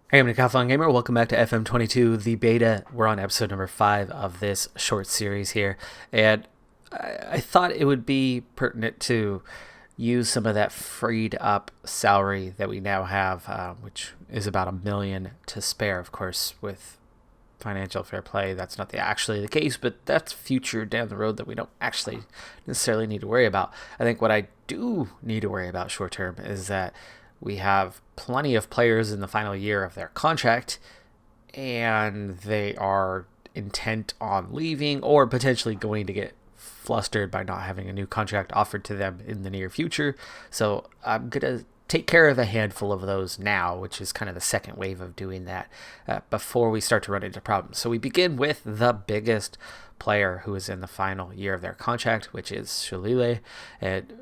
Hey, I'm Decathlon Gamer. Welcome back to FM22, the beta. We're on episode number 5 of this short series here. And I thought it would be pertinent to use some of that freed up salary that we now have, which is about $1 million to spare, of course, with financial fair play. That's not actually the case, but that's future down the road that we don't actually necessarily need to worry about. I think what I do need to worry about short term is that we have plenty of players in the final year of their contract, and they are intent on leaving or potentially going to get flustered by not having a new contract offered to them in the near future. So I'm going to take care of a handful of those now, which is kind of the second wave of doing that before we start to run into problems. So we begin with the biggest player who is in the final year of their contract, which is Shalile. And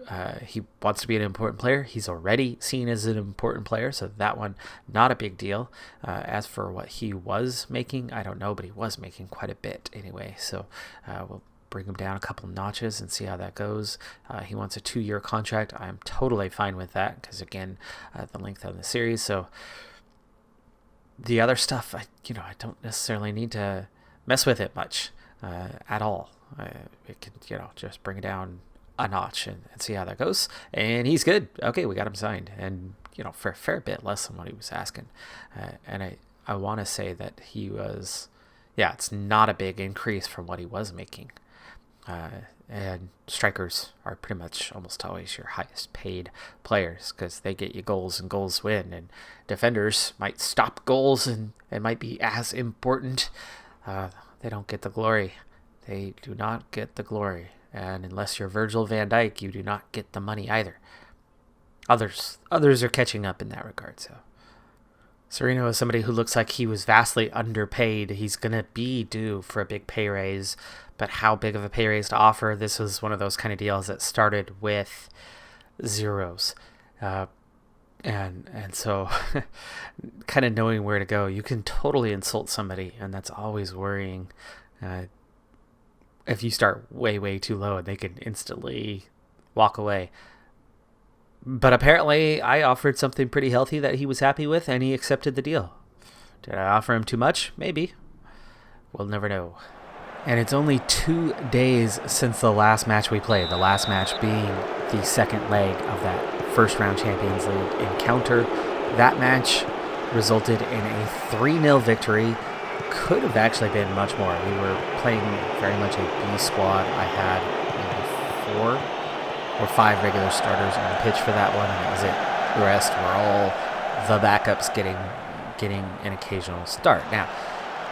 he wants to be an important player. He's already seen as an important player, so that one, not a big deal. As for what he was making, I don't know, but he was making quite a bit anyway. So we'll bring him down a couple notches and see how that goes. He wants a 2-year contract. I'm totally fine with that because, again, the length of the series. So the other stuff, I don't necessarily need to mess with it much at all. It can, just bring it down a notch and see how that goes. And he's good. Okay, we got him signed. And, for a fair bit less than what he was asking. And I want to say that he was, it's not a big increase from what he was making. And strikers are pretty much almost always your highest paid players because they get you goals and goals win. And defenders might stop goals and might be as important. They don't get the glory. They do not get the glory. And unless you're Virgil van Dijk, you do not get the money either. Others are catching up in that regard. So Serino is somebody who looks like he was vastly underpaid. He's going to be due for a big pay raise, but how big of a pay raise to offer? This was one of those kind of deals that started with zeros. And so kind of knowing where to go, you can totally insult somebody, and that's always worrying. If you start way, way too low, and they can instantly walk away. But apparently I offered something pretty healthy that he was happy with, and he accepted the deal. Did I offer him too much? Maybe. We'll never know. And it's only 2 days since the last match we played, the last match being the second leg of that first round Champions League encounter. That match resulted in a 3-0 victory. Could have actually been much more. We were playing very much a B squad. I had maybe 4 or 5 regular starters on the pitch for that one, and that was it. The rest were all the backups getting an occasional start. Now,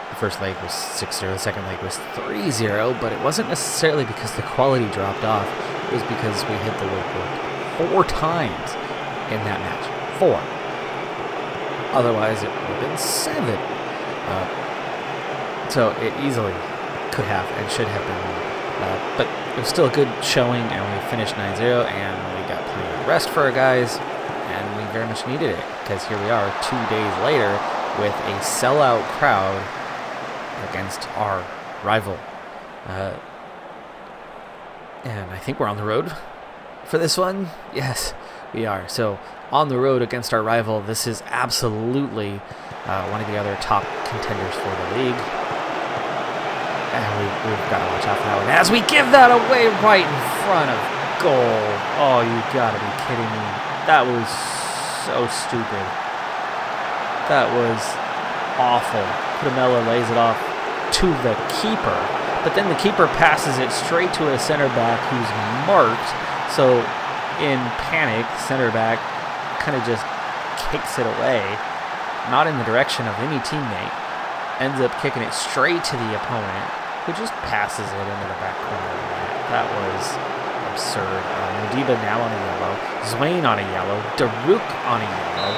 the first leg was 6-0, the second leg was 3-0, but it wasn't necessarily because the quality dropped off. It was because we hit the woodwork 4 times in that match. 4. Otherwise, it would have been 7. So it easily could have and should have been more. But it was still a good showing, and we finished 9-0, and we got plenty of rest for our guys, and we very much needed it, because here we are 2 days later with a sellout crowd against our rival. And I think we're on the road for this one. Yes, we are. So on the road against our rival, this is absolutely one of the other top contenders for the league. And we've got to watch out for that one. As we give that away right in front of goal. Oh, you got to be kidding me. That was so stupid. That was awful. Pudamela lays it off to the keeper. But then the keeper passes it straight to a center back who's marked. So in panic, center back kind of just kicks it away. Not in the direction of any teammate. Ends up kicking it straight to the opponent, who just passes it into the back corner. That was absurd. Modiba now on a yellow. Zwain on a yellow. Daruk on a yellow.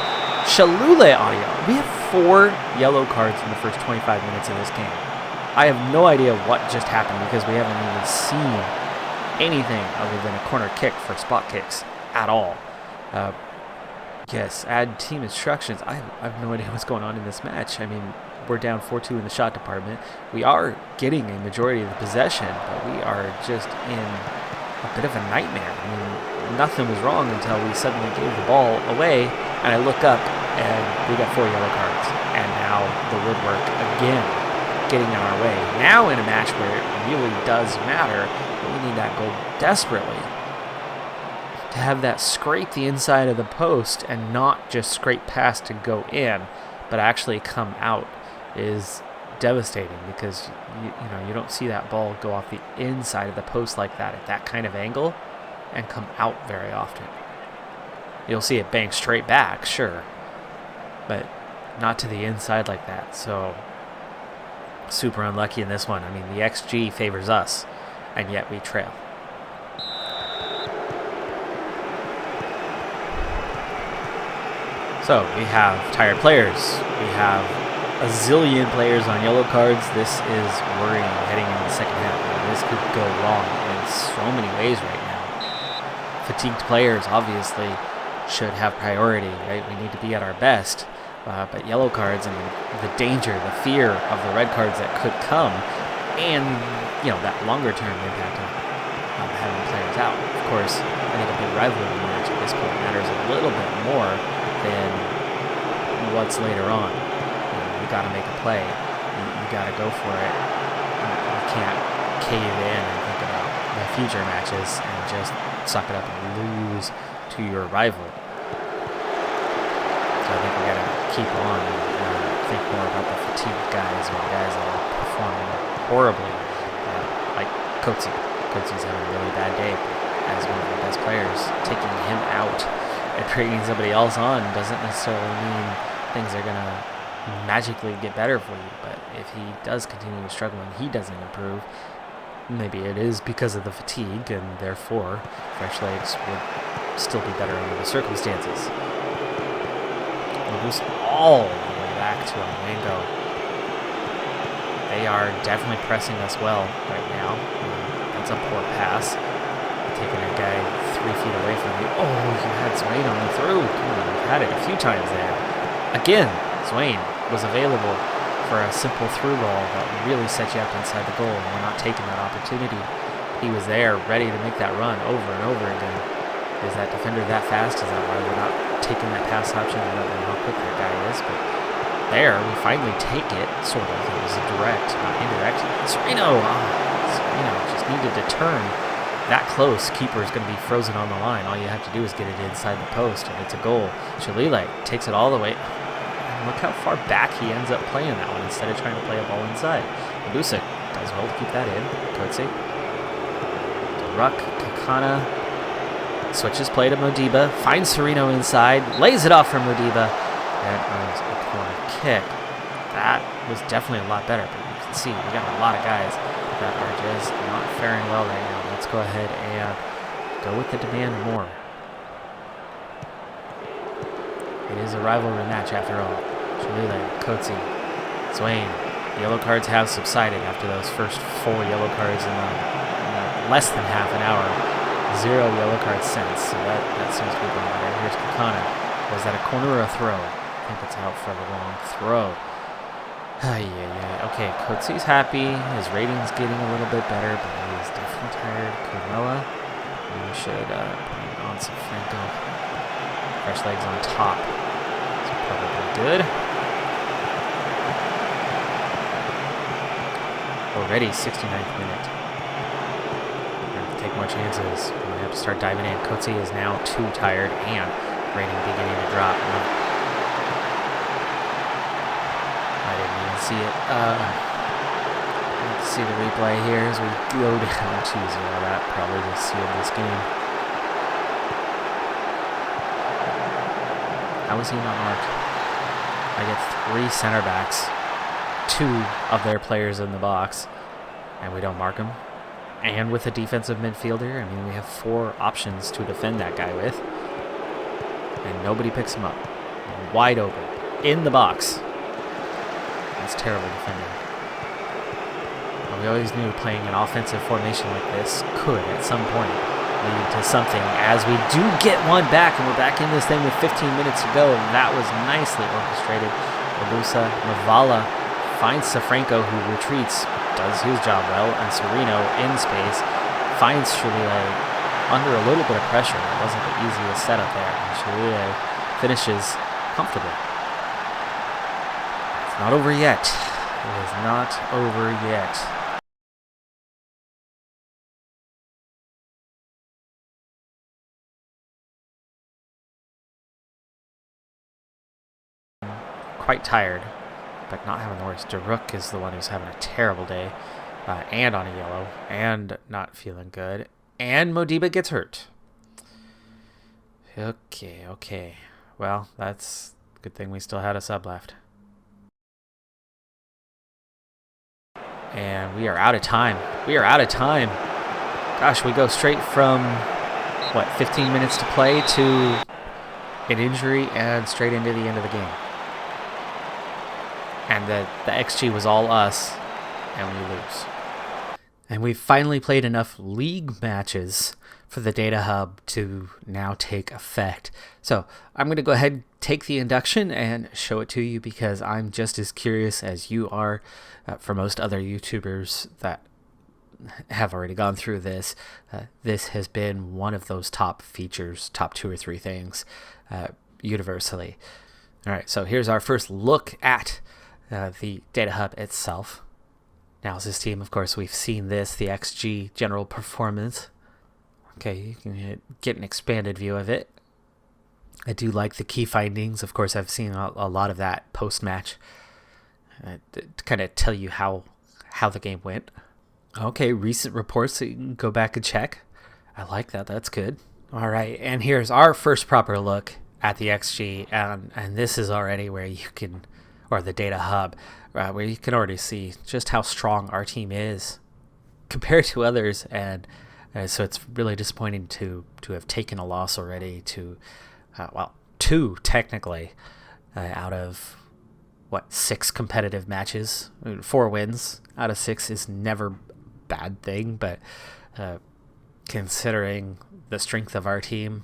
Shalule on a yellow. We have 4 yellow cards in the first 25 minutes of this game. I have no idea what just happened because we haven't even seen anything other than a corner kick for spot kicks at all. Yes, add team instructions. I have no idea what's going on in this match. I mean, we're down 4-2 in the shot department. We are getting a majority of the possession, but we are just in a bit of a nightmare. I mean, nothing was wrong until we suddenly gave the ball away, and I look up, And we got 4 yellow cards. And now the woodwork again getting in our way. Now in a match where it really does matter, but we need that goal desperately. To have that scrape the inside of the post and not just scrape past to go in, but actually come out is devastating, because you don't see that ball go off the inside of the post like that at that kind of angle and come out very often. You'll see it bang straight back, sure, but not to the inside like that. So super unlucky in this one. I mean, the XG favors us, and yet we trail. So we have tired players. We have a zillion players on yellow cards. This is worrying heading into the second half. This could go wrong in so many ways right now. Fatigued players obviously should have priority, right? We need to be at our best. But yellow cards and the danger, the fear of the red cards that could come, and that longer term impact of having players out. Of course, I think a big rivalry match at this point matters a little bit more than what's later on. You got to make a play. You got to go for it. You can't cave in and think about the future matches and just suck it up and lose to your rival. So I think we got to keep on and think more about the fatigued guys, or the guys that are performing horribly, like Coetzee. Coetzee's having a really bad day as one of the best players. Taking him out and bringing somebody else on doesn't necessarily mean things are going to magically get better for you, but if he does continue to struggle and he doesn't improve, maybe it is because of the fatigue, and therefore fresh legs would still be better under the circumstances. We'll lose all the way back to Mango. They are definitely pressing us well right now. That's a poor pass. Taking a guy 3 feet away from you. Oh, you had Swain on the through. You've had it a few times there. Again, Swain was available for a simple through ball that really set you up inside the goal, and we're not taking that opportunity. He was there, ready to make that run over and over again. Is that defender that fast? Is that why we're not taking that pass option? I don't know how quick that guy is, but there, we finally take it, sort of. It was a direct, not indirect. Sereno just needed to turn that close. Keeper is going to be frozen on the line. All you have to do is get it inside the post, and it's a goal. Shalile takes it all the way. And look how far back he ends up playing that one instead of trying to play a ball inside. Busic does well to keep that in. Coetzee. Ruck, Kakana. Switches play to Modiba, finds Sereno inside, lays it off from Modiba, and earns a corner kick. That was definitely a lot better, but you can see we got a lot of guys that are just not faring well right now. Let's go ahead and go with the demand more. It is a rivalry match after all. Shalile, Coetzee, Swain. The yellow cards have subsided after those first 4 yellow cards in less than half an hour. 0 yellow cards since, so that seems to be going better. Here's Kakana. Was that a corner or a throw? I think it's out for the long throw. Okay, Coetzee's happy. His rating's getting a little bit better, but he's definitely tired. Cornella. We should put on some Franco. Fresh legs on top. It's probably good. Already 69th minute. Take more chances. We have to start diving in. Coetzee is now too tired and rating beginning to drop. I didn't even see it. Let's see the replay here as we go down 2-0. That probably just sealed this game. How was he not marked? I get 3 center backs, 2 of their players in the box, and we don't mark him. And with a defensive midfielder, I mean, we have 4 options to defend that guy with. And nobody picks him up. Wide open. In the box. That's terrible defending. Well, we always knew playing an offensive formation like this could, at some point, lead to something. As we do get one back, and we're back in this thing with 15 minutes to go. And that was nicely orchestrated. Mabusa Mavala finds Safranco, who retreats, does his job well, and Sereno in space finds Shalile under a little bit of pressure. It wasn't the easiest setup there. And Shalile finishes comfortably. It's not over yet. It is not over yet. Quite tired, but not having the worst. Daruk is the one who's having a terrible day, and on a yellow, and not feeling good, and Modiba gets hurt. Okay. Well, that's a good thing we still had a sub left. And we are out of time. Gosh, we go straight from, 15 minutes to play to an injury and straight into the end of the game. And the XG was all us, and we lose. And we've finally played enough league matches for the data hub to now take effect. So I'm going to go ahead and take the induction and show it to you, because I'm just as curious as you are. For most other YouTubers that have already gone through this, this has been one of those top features, top 2 or 3 things universally. All right, so here's our first look at the data hub itself. Now, as this team, of course, we've seen this, the XG general performance. Okay, you can get an expanded view of it. I do like the key findings. Of course, I've seen a lot of that post-match to kind of tell you how the game went. Okay, recent reports, so you can go back and check. I like that. That's good. All right, and here's our first proper look at the XG, and this is already where you can, or the data hub, where you can already see just how strong our team is compared to others. And so it's really disappointing to have taken a loss already to, 2 technically, out of 6 competitive matches. 4 wins out of 6 is never a bad thing, but considering the strength of our team,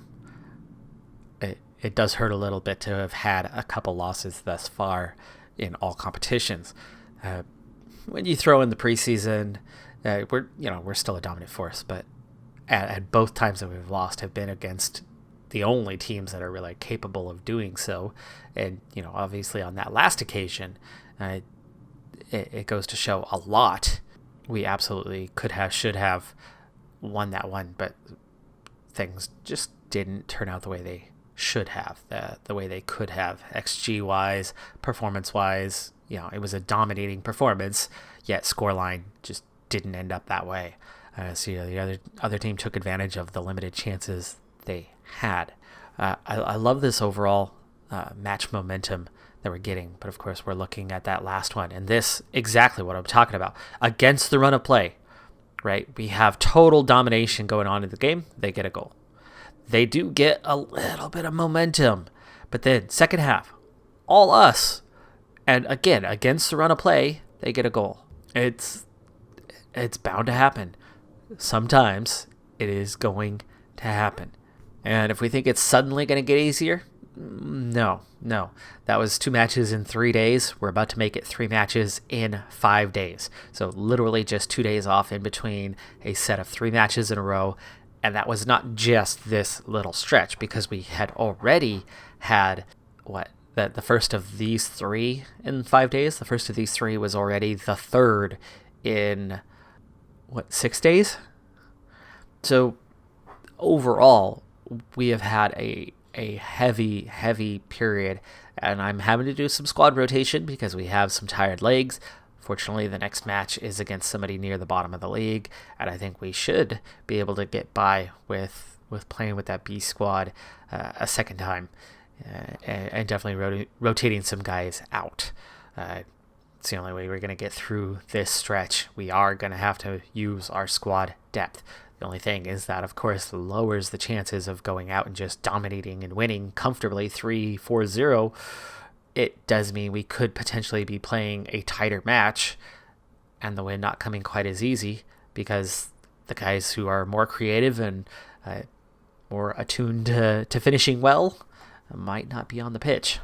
it does hurt a little bit to have had a couple losses thus far in all competitions. When you throw in the preseason, we're still a dominant force, but at both times that we've lost have been against the only teams that are really capable of doing so. And obviously on that last occasion, it goes to show a lot. We absolutely should have won that one, but things just didn't turn out the way they should have, the way they could have. XG wise, performance wise, it was a dominating performance, yet scoreline just didn't end up that way. So the other team took advantage of the limited chances they had. I love this overall match momentum that we're getting, but of course we're looking at that last one, and this exactly what I'm talking about. Against the run of play, right? We have total domination going on in the game. They get a goal. They do get a little bit of momentum, but then second half, all us, and again against the run of play, they get a goal. It's bound to happen. Sometimes it is going to happen. And if we think it's suddenly going to get easier, no. That was 2 matches in 3 days. We're about to make it 3 matches in 5 days. So literally just 2 days off in between a set of 3 matches in a row. And that was not just this little stretch, because we had already had the first of these 3 in 5 days. The first of these 3 was already the third in 6 days. So overall, we have had a heavy period, and I'm having to do some squad rotation because we have some tired legs. Fortunately, the next match is against somebody near the bottom of the league, and I think we should be able to get by with playing with that B squad a second time, and definitely rotating some guys out. It's the only way we're going to get through this stretch. We are going to have to use our squad depth. The only thing is that, of course, lowers the chances of going out and just dominating and winning comfortably 3-4-0. It does mean we could potentially be playing a tighter match and the win not coming quite as easy, because the guys who are more creative and more attuned to finishing well might not be on the pitch.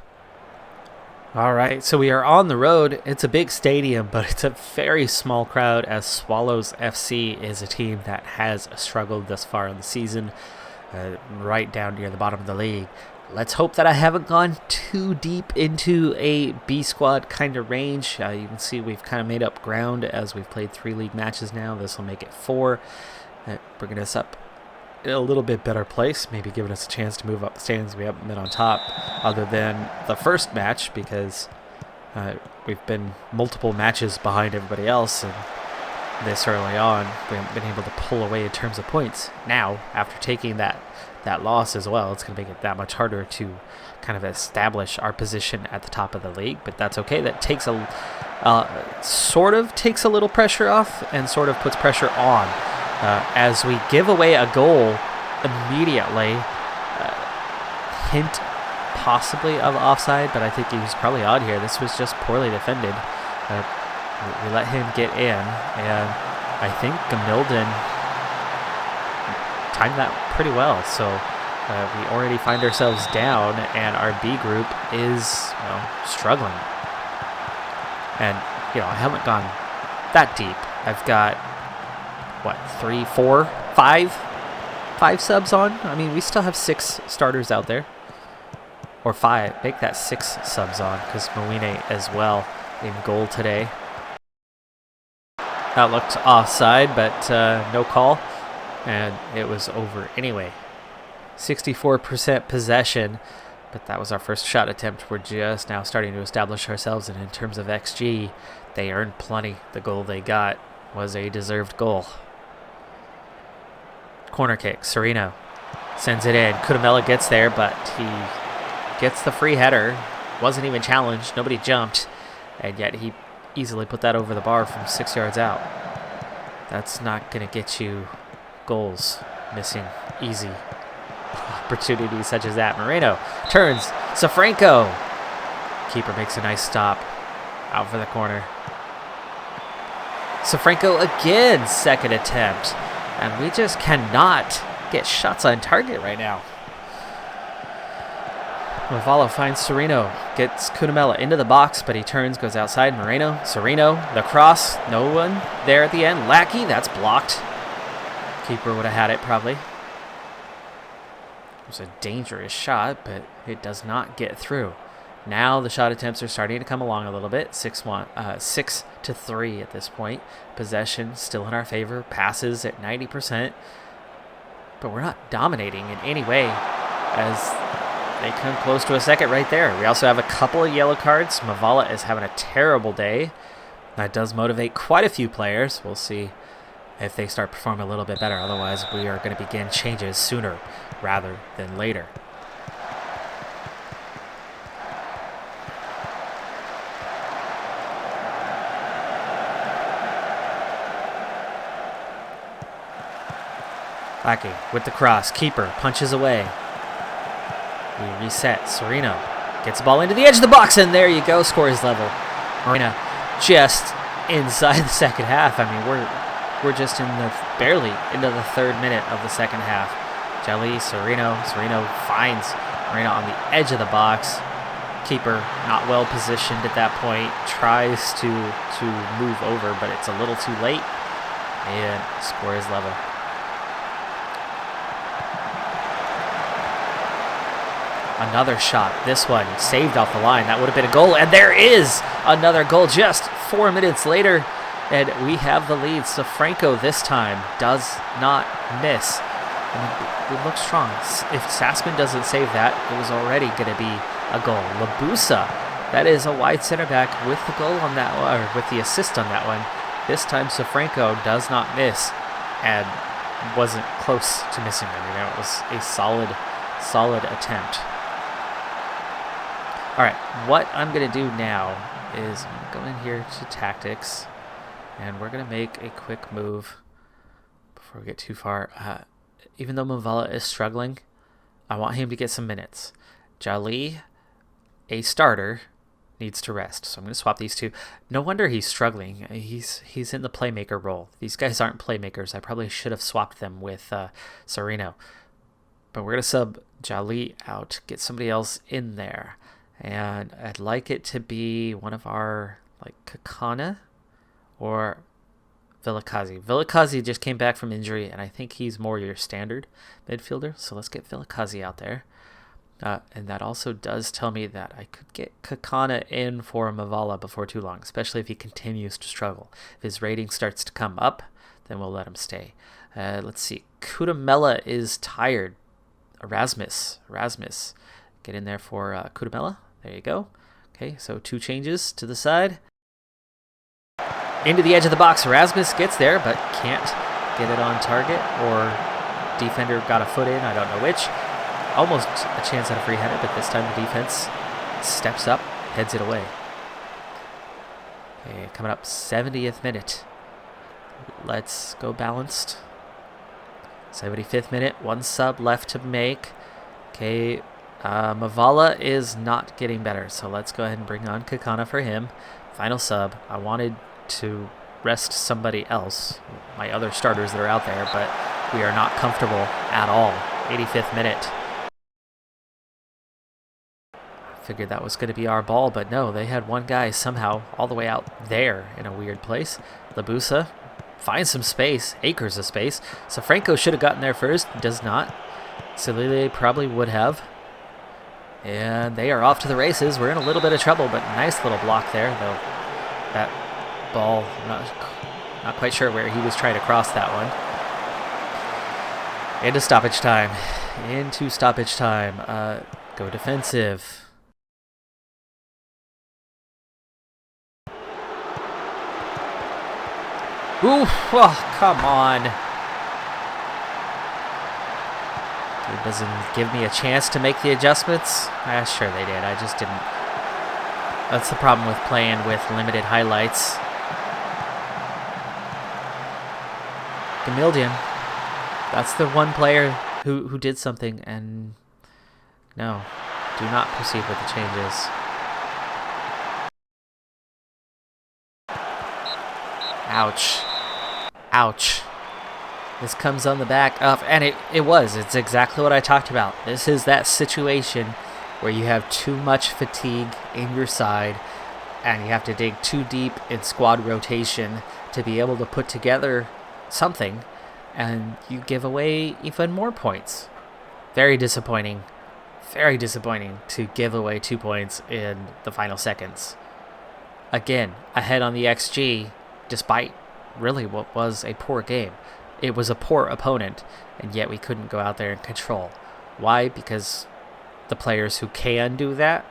All right, so we are on the road. It's a big stadium, but it's a very small crowd, as Swallows FC is a team that has struggled thus far in the season, right down near the bottom of the league. let's hope that I haven't gone too deep into a B squad kind of range. You can see we've kind of made up ground as we've played 3 league matches now. This will make it 4, bringing us up in a little bit better place, maybe giving us a chance to move up the standings. We haven't been on top other than the first match because we've been multiple matches behind everybody else, and this early on we haven't been able to pull away in terms of points. Now, after taking that loss as well, it's going to make it that much harder to kind of establish our position at the top of the league, but that's okay. That takes sort of takes a little pressure off and sort of puts pressure on as we give away a goal immediately. Hint possibly of offside, but I think he was probably odd here. This was just poorly defended. We let him get in, and I think Gamilden timed that pretty well. So we already find ourselves down, and our B group is struggling. And I haven't gone that deep. I've got 3, 4, 5 subs on. I mean, we still have 6 starters out there, or 5. Make that 6 subs on because Moine as well in goal today. That looked offside, but no call. And it was over anyway. 64% possession, but that was our first shot attempt. We're just now starting to establish ourselves, and in terms of XG, they earned plenty. The goal they got was a deserved goal. Corner kick, Serino sends it in. Kudamela gets there, but he gets the free header. Wasn't even challenged, nobody jumped, and yet he easily put that over the bar from 6 yards out. That's not going to get you goals, missing easy opportunities such as that. Moreno turns, Safranco. Keeper makes a nice stop out for the corner. Safranco again, second attempt, and we just cannot get shots on target right now. Mavala finds Serino, gets Kudamela into the box, but he turns, goes outside. Moreno, Serino, the cross, no one there at the end. Lackey, that's blocked. Keeper would have had it probably. It was a dangerous shot, but it does not get through. Now the shot attempts are starting to come along a little bit. 6-3 at this point. Possession still in our favor. Passes at 90%. But we're not dominating in any way as they come close to a second right there. We also have a couple of yellow cards. Mavala is having a terrible day. That does motivate quite a few players. We'll see if they start performing a little bit better. Otherwise, we are going to begin changes sooner rather than later. Lackey with the cross. Keeper punches away. We reset. Serino gets the ball into the edge of the box, and there you go. Score is level. Marina just inside the second half. I mean, we're just barely into the 3rd minute of the second half. Jelly, Serino finds Marina on the edge of the box. Keeper not well positioned at that point. Tries to move over, but it's a little too late. And score is level. Another shot. This one saved off the line. That would have been a goal. And there is another goal just 4 minutes later. And we have the lead. So Franco this time does not miss. I mean, we look strong. If Sassman doesn't save that, it was already going to be a goal. Labusa, that is a wide center back with the goal on that one, or with the assist on that one. This time Safranco does not miss and wasn't close to missing. I mean, it was a solid attempt. All right, what I'm going to do now is I'm going to go in here to tactics, and we're going to make a quick move before we get too far. Even though Mavala is struggling, I want him to get some minutes. Jali, a starter, needs to rest, so I'm going to swap these two. No wonder he's struggling. He's in the playmaker role. These guys aren't playmakers. I probably should have swapped them with Serino. But we're going to sub Jali out, get somebody else in there. And I'd like it to be one of our, like, Kakana or Vilakazi. Vilakazi just came back from injury, and I think he's more your standard midfielder. So let's get Vilakazi out there. And that also does tell me that I could get Kakana in for Mavala before too long, especially if he continues to struggle. If his rating starts to come up, then we'll let him stay. Let's see. Kudamela is tired. Erasmus, get in there for Kudamela. There you go. Okay, so 2 changes to the side. Into the edge of the box. Erasmus gets there, but can't get it on target, or defender got a foot in. I don't know which. Almost a chance at a free header, but this time the defense steps up, heads it away. Okay, coming up 70th minute. Let's go balanced. 75th minute, 1 sub left to make. Okay, Mavala is not getting better, so let's go ahead and bring on Kakana for him. Final sub. I wanted to rest somebody else, my other starters that are out there, but we are not comfortable at all. 85th minute. Figured that was going to be our ball, but no, they had one guy somehow all the way out there in a weird place. Labusa finds some space, acres of space. So Franco should have gotten there first, does not. Salile probably would have. And they are off to the races. We're in a little bit of trouble, but nice little block there, though. That ball, not quite sure where he was trying to cross that one. Into stoppage time. Go defensive. Ooh, oh, come on. It doesn't give me a chance to make the adjustments. Sure they did. I just didn't. That's the problem with playing with limited highlights. Gamildian. That's the one player who did something, and no, do not proceed with the changes. Ouch. Ouch. This comes on the back of, and it's exactly what I talked about. This is that situation where you have too much fatigue in your side, and you have to dig too deep in squad rotation to be able to put together something, and you give away even more points. Very disappointing to give away 2 points in the final seconds. Again, ahead on the XG, despite really what was a poor game. It was a poor opponent, and yet we couldn't go out there and control. Why? Because the players who can do that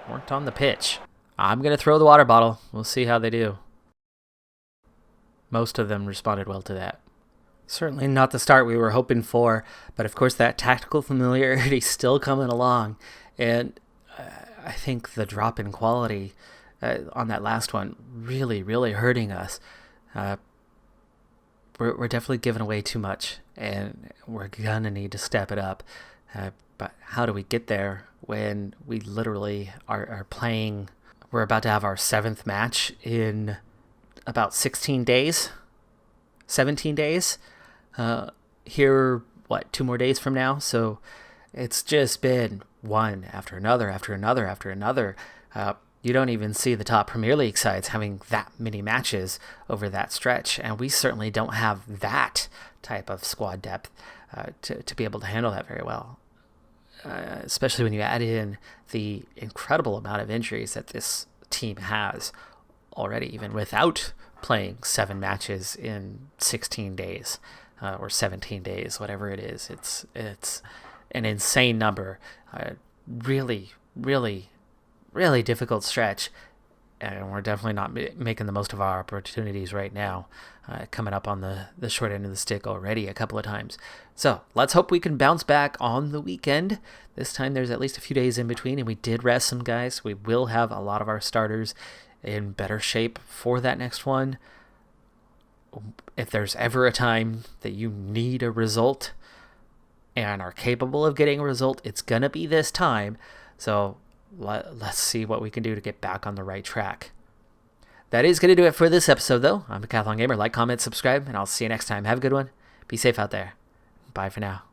weren't on the pitch. I'm going to throw the water bottle. We'll see how they do. Most of them responded well to that. Certainly not the start we were hoping for, but of course that tactical familiarity is still coming along. And I think the drop in quality on that last one really hurting us. We're definitely giving away too much, and we're gonna need to step it up. But how do we get there when we literally are playing? We're about to have our 7th match in about 16 days, 17 days. Here, 2 more days from now? So it's just been one after another. You don't even see the top Premier League sides having that many matches over that stretch, and we certainly don't have that type of squad depth to be able to handle that very well, especially when you add in the incredible amount of injuries that this team has already, even without playing 7 matches in 16 days or 17 days, whatever it is. It's an insane number. Really difficult stretch, and we're definitely not making the most of our opportunities right now, coming up on the short end of the stick already a couple of times. So let's hope we can bounce back on the weekend. This time there's at least a few days in between, and we did rest some guys. We will have a lot of our starters in better shape for that next one. If there's ever a time that you need a result and are capable of getting a result, it's gonna be this time. So let's see what we can do to get back on the right track. That is going to do it for this episode, though. I'm a Decathlon Gamer. Like, comment, subscribe, and I'll see you next time. Have a good one. Be safe out there. Bye for now.